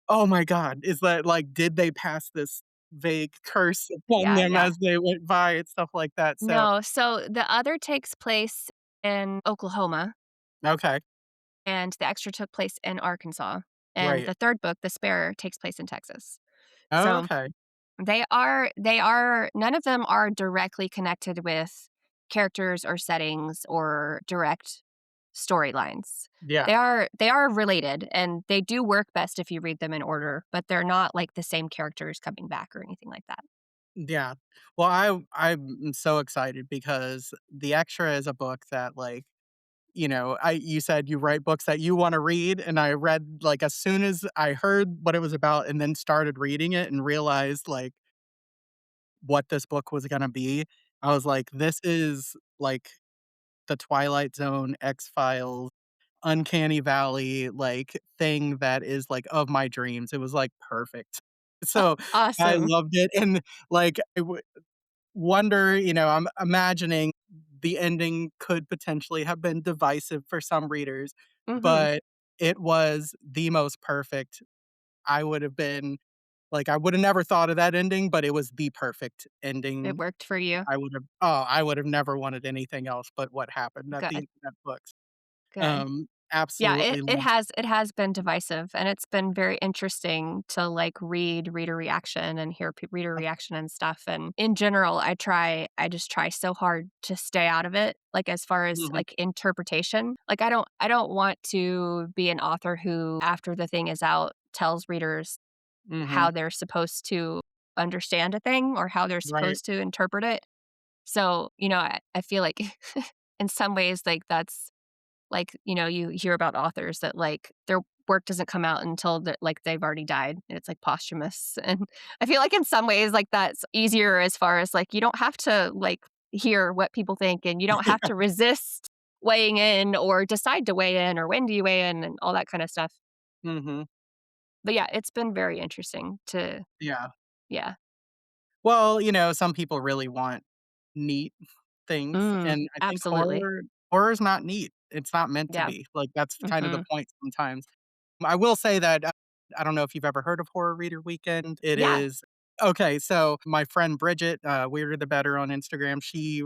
"Oh my god, is that like, did they pass this vague curse upon Yeah, them yeah. as they went by?" And stuff like that, so No, so the other takes place in Oklahoma, okay, and the extra took place in Arkansas, and right. the 3rd book, The Spare, takes place in Texas. Oh, So, okay. they are none of them are directly connected with characters or settings or direct storylines. Yeah, They are related, and they do work best if you read them in order, but they're not, like, the same characters coming back or anything like that. yeah. Well, I'm so excited because The Extra is a book that, like, you said you write books that you wanna read, and I read, like, as soon as I heard what it was about and then started reading it and realized, like, what this book was gonna be, I was like, "This is, like, the Twilight Zone, X-Files, Uncanny Valley, like, thing that is, like, of my dreams." It was, like, perfect. So, I Awesome. loved it, and, like, wonder, I'm imagining the ending could potentially have been divisive for some readers, Mhm. but it was the most perfect. I would have been like, I would have never thought of that ending, but it was the perfect It ending. worked for you? I would have never wanted anything else but what happened at the Good, end of that book. good. Yeah, Absolutely love. it has been divisive, and it's been very interesting to, like, read reader reaction and hear reader reaction and stuff, and in general, I just try so hard to stay out of it, like, as far as, Mhm, like, interpretation. Like, I don't want to be an author who, after the thing is out, tells readers mhm, how they're supposed to understand a thing or how they're right, supposed to interpret it. So, I feel like in some ways, like, that's like, you hear about authors that, like, their work doesn't come out until like, they've already died, and it's, like, posthumous, and I feel like in some ways, like, that's easier as far as, like, you don't have to, like, hear what people think, and you don't have to resist weighing in or decide to weigh in or when do you weigh in and all that kinda stuff. mhm, But, yeah, it's been very interesting to yeah. yeah. Well, some people really want neat things, and I think Absolutely. horror's not neat. It's not meant to Yeah. be. Like, that's kind of the Mhm. point sometimes. I will say that, I don't know if you've ever heard of Horror Reader Weekend. It Yeah. is okay, so my friend Bridget, Weirder the Better on Instagram, she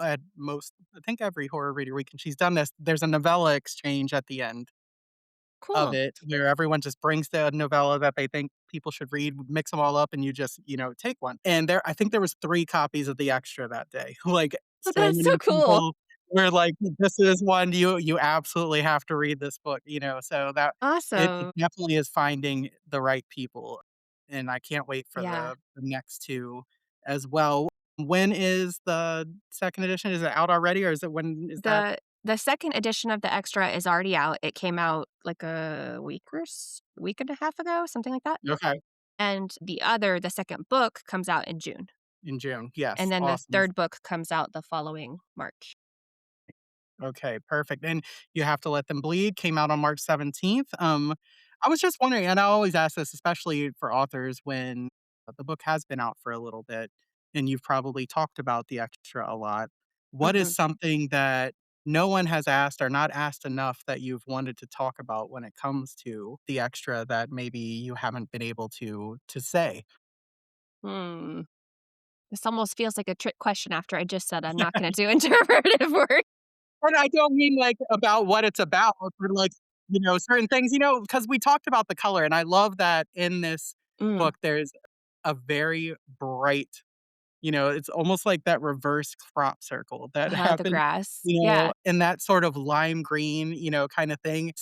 at most I think every Horror Reader Weekend she's done this. There's a novella exchange at the end of Cool. it, where everyone just brings the novella that they think people should read, mix them all up, and you just, take one. And I think there was 3 copies of the extra that day. Like, Oh, so that's so many cool. people were like, "This is one you absolutely have to read this book," so that it Awesome. definitely is finding the right people, and I can't wait for Yeah. the next 2 as well. When is the 2nd edition? Is it out already, or is it when is that? The second edition of the extra is already out. It came out like a week and a half ago, something like that. Okay, And the second book comes out in June. in June. And Yes, then the awesome. third book comes out the following March. Okay, perfect, and You Have to Let Them Bleed came out on March 17th. I was just wondering, and I always ask this, especially for authors when the book has been out for a little bit, and you've probably talked about the extra a lot. What is Mhm. something that no one has asked or not asked enough that you've wanted to talk about when it comes to the extra that maybe you haven't been able to say? Hmm. This almost feels like a trick question after I just said I'm not gonna do interpretive work. And I don't mean, like, about what it's about, but, like, certain things, because we talked about the color, and I love that in this Mm. book, there's a very bright, it's almost like that reverse crop circle that The happened, grass. Yeah. in that sort of lime green, kinda thing.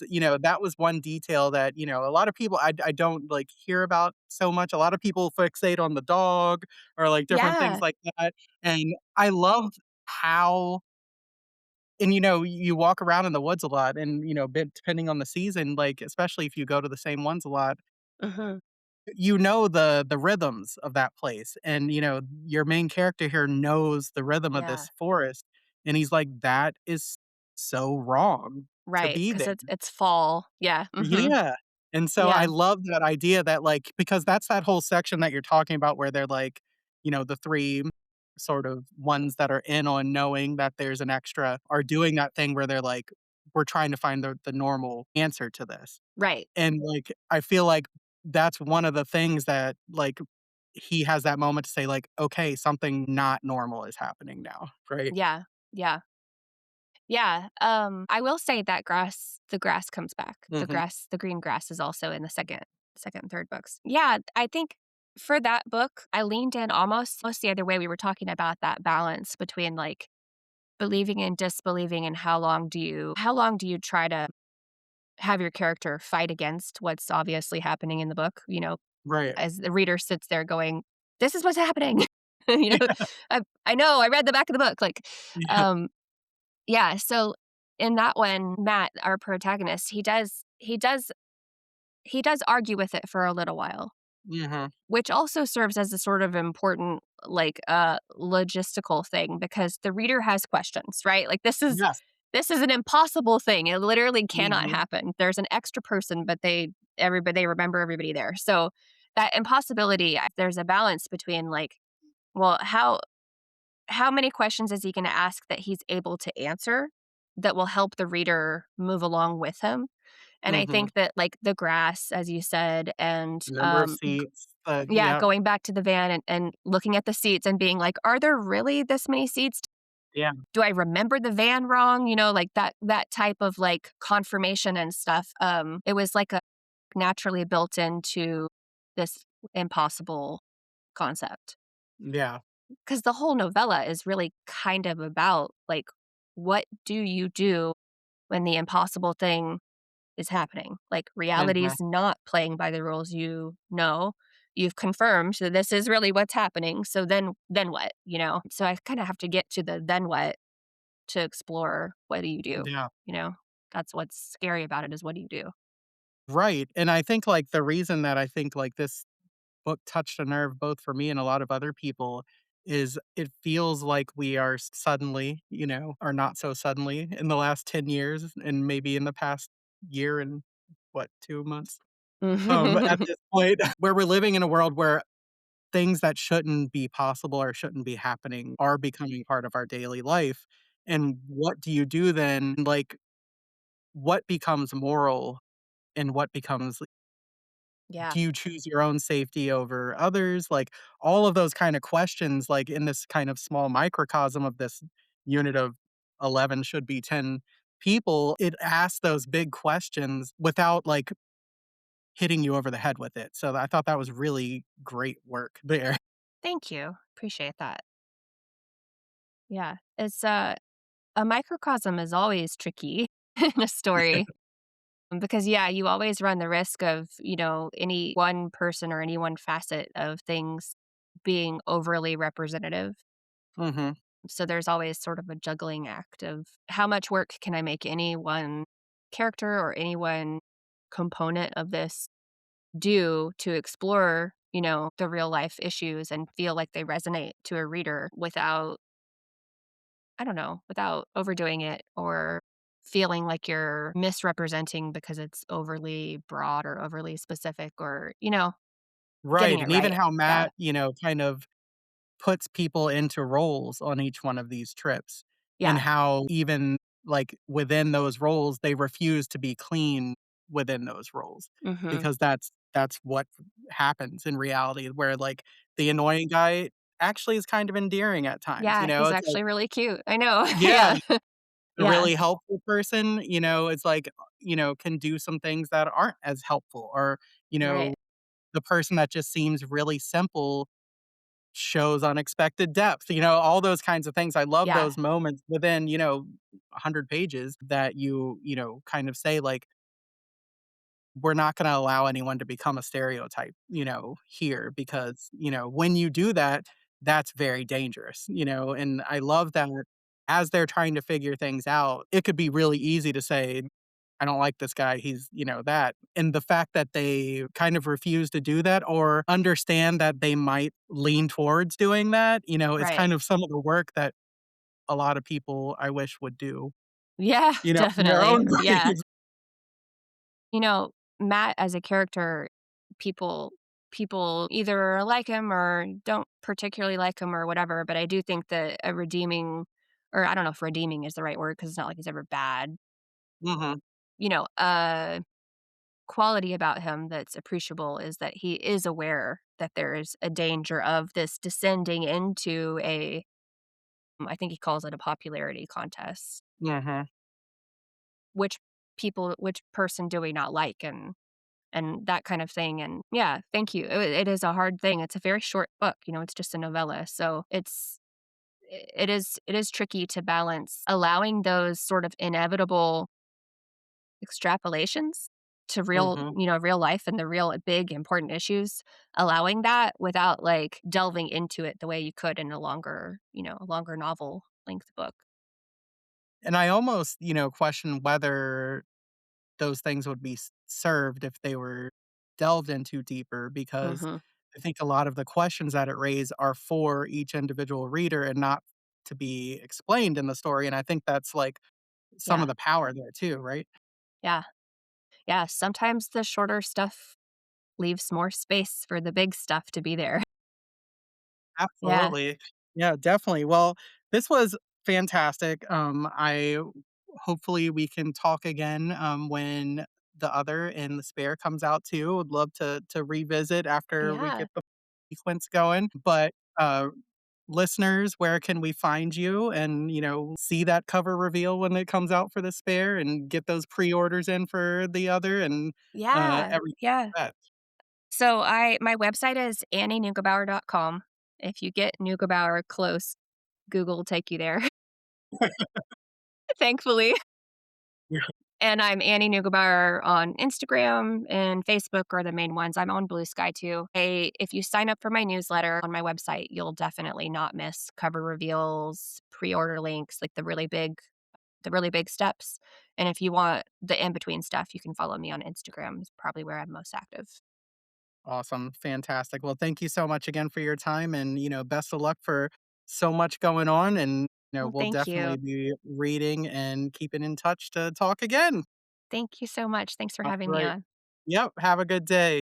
That was one detail that, a lot of people I don't, like, hear about so much. A lot of people fixate on the dog or, like, different things Yeah. like that, and I love how and, you walk around in the woods a lot and, depending on the season, like, especially if you go to the same ones a lot, Mhm. the rhythms of that place, and, your main character here knows the rhythm of Yeah. this forest, and he's like, "That is so wrong to Right. be Because there." it's fall. Yeah. Mhm. Yeah, and so I Yeah. love that idea that, like because that's that whole section that you're talking about where they're like, the 3 sort of ones that are in on knowing that there's an extra are doing that thing where they're like, "We're trying to find the normal answer to this." Right. And, like, I feel like that's one of the things that, like, he has that moment to say, like, "Okay, something not normal is happening now." Right? Yeah. Yeah. Yeah, I will say that the grass comes back. Mhm. The green grass is also in the second and third books. Yeah, I think for that book, I leaned in almost the other way. We were talking about that balance between, like, believing and disbelieving and how long do you try to have your character fight against what's obviously happening in the book, Right. as the reader sits there going, "This is what's happening." You know, I know, I read the back of the book, like, Yeah. um yeah, so in that one, Matt, our protagonist, he does argue with it for a little while, Mhm. which also serves as a sort of important, like, logistical thing because the reader has questions, right? Like, Yes. this is an impossible thing. It literally cannot Mhm. happen. There's an extra person, but they remember everybody there. So that impossibility, there's a balance between, like, well, how how many questions is he gonna ask that he's able to answer that will help the reader move along with him? And I Mhm. think that, like, the grass, as you said, and, Number of seats, yeah, yeah, going back to the van and looking at the seats and being like, "Are there really this many seats? yeah, Do I remember the van wrong?" You know, like, that type of, like, confirmation and stuff, it was like a naturally built into this impossible concept. yeah, 'Cause the whole novella is really kind of about, like, what do you do when the impossible thing is happening? Like, reality mhm, is not playing by the rules you know. You've confirmed that this is really what's happening, so then what, you know? So I kinda have to get to the then what to explore what do you do, yeah. you know? That's what's scary about it is what do you do? Right, and I think, like, the reason that I think, like, this book touched a nerve both for me and a lot of other people is it feels like we are suddenly, or not so suddenly in the last 10 years and maybe in the past year and what, 2 months? At this point, where we're living in a world where things that shouldn't be possible or shouldn't be happening are becoming part of our daily life, and what do you do then? Like, what becomes moral and what becomes Yeah. do you choose your own safety over others? Like, all of those kind of questions, like, in this kind of small microcosm of this unit of 11 should be 10 people, it asks those big questions without, like, hitting you over the head with it. So I thought that was really great work there. Thank you. Appreciate that. Yeah. A microcosm is always tricky in a story. Because, yeah, you always run the risk of, any one person or any one facet of things being overly representative. Mhm. So there's always sort of a juggling act of how much work can I make any one character or any one component of this do to explore, the real life issues and feel like they resonate to a reader without, I don't know, without overdoing it or feeling like you're misrepresenting because it's overly broad or overly specific or, getting Right, it and even right. how Yeah. Matt, kind of puts people into roles on each one of these trips, and Yeah. how even, like, within those roles, they refuse to be clean within those roles, Mhm. because that's what happens in reality, where, like, the annoying guy actually is kind of endearing at times, Yeah, he's It's like, actually really cute. I know. yeah, Yeah. the Yeah. really helpful person, it's like, can do some things that aren't as helpful, or, you Right. know, the person that just seems really simple shows unexpected depth, all those kinds of things. I love Yeah. those moments within, 100 pages that kind of say, like, we're not gonna allow anyone to become a stereotype, here, because, when you do that, that's very dangerous, and I love that as they're trying to figure things out, it could be really easy to say, I don't like this guy, he's, that. And the fact that they kind of refuse to do that or understand that they might lean towards doing that, is Right. kind of some of the work that a lot of people I wish would do, Yeah, in their definitely. own Yeah. ways. You know, Matt as a character, people people either like him or don't particularly like him or whatever, but I do think that a redeeming or I don't know if redeeming is the right word because it's not like he's ever bad. Mhm. A quality about him that's appreciable is that he is aware that there's a danger of this descending into I think he calls it a popularity contest. Mhm. Which person do we not like? And that kind of thing, and yeah, thank you. It is a hard thing. It's a very short book, it's just a novella, so it is tricky to balance allowing those sort of inevitable extrapolations to Mhm. real life and the real big important issues, allowing that without, like, delving into it the way you could in a longer novel length book. And I almost, question whether those things would be served if they were delved into deeper, because Mhm. I think a lot of the questions that it raised are for each individual reader and not to be explained in the story. And I think that's like some Yeah. of the power there too, right? Yeah. Yeah, sometimes the shorter stuff leaves more space for the big stuff to be there. Yeah. Absolutely. Yeah, definitely. Well, this was fantastic. I hopefully we can talk again when the other and the spare comes out too. Would love to revisit after we Yeah. get the sequence going. But listeners, where can we find you and see that cover reveal when it comes out for the spare and get those pre-orders in for the other and Yeah. everything Yeah. like that? So my website is annieneugebauer.com. If you get Neugebauer close, Google will take you there, thankfully. And I'm Annie Neugebauer on Instagram and Facebook are the main ones. I'm on Blue Sky too. If you sign up for my newsletter on my website, you'll definitely not miss cover reveals, pre-order links, like the really big steps. And if you want the in-between stuff, you can follow me on Instagram. Is probably where I'm most active. Awesome. Fantastic. Well, thank you so much again for your time and, best of luck for so much going on. And, Well, we'll thank definitely you. be reading and keeping in touch to talk again. Thank you so much. Thanks for All having me right. on. Yep. Have a good day.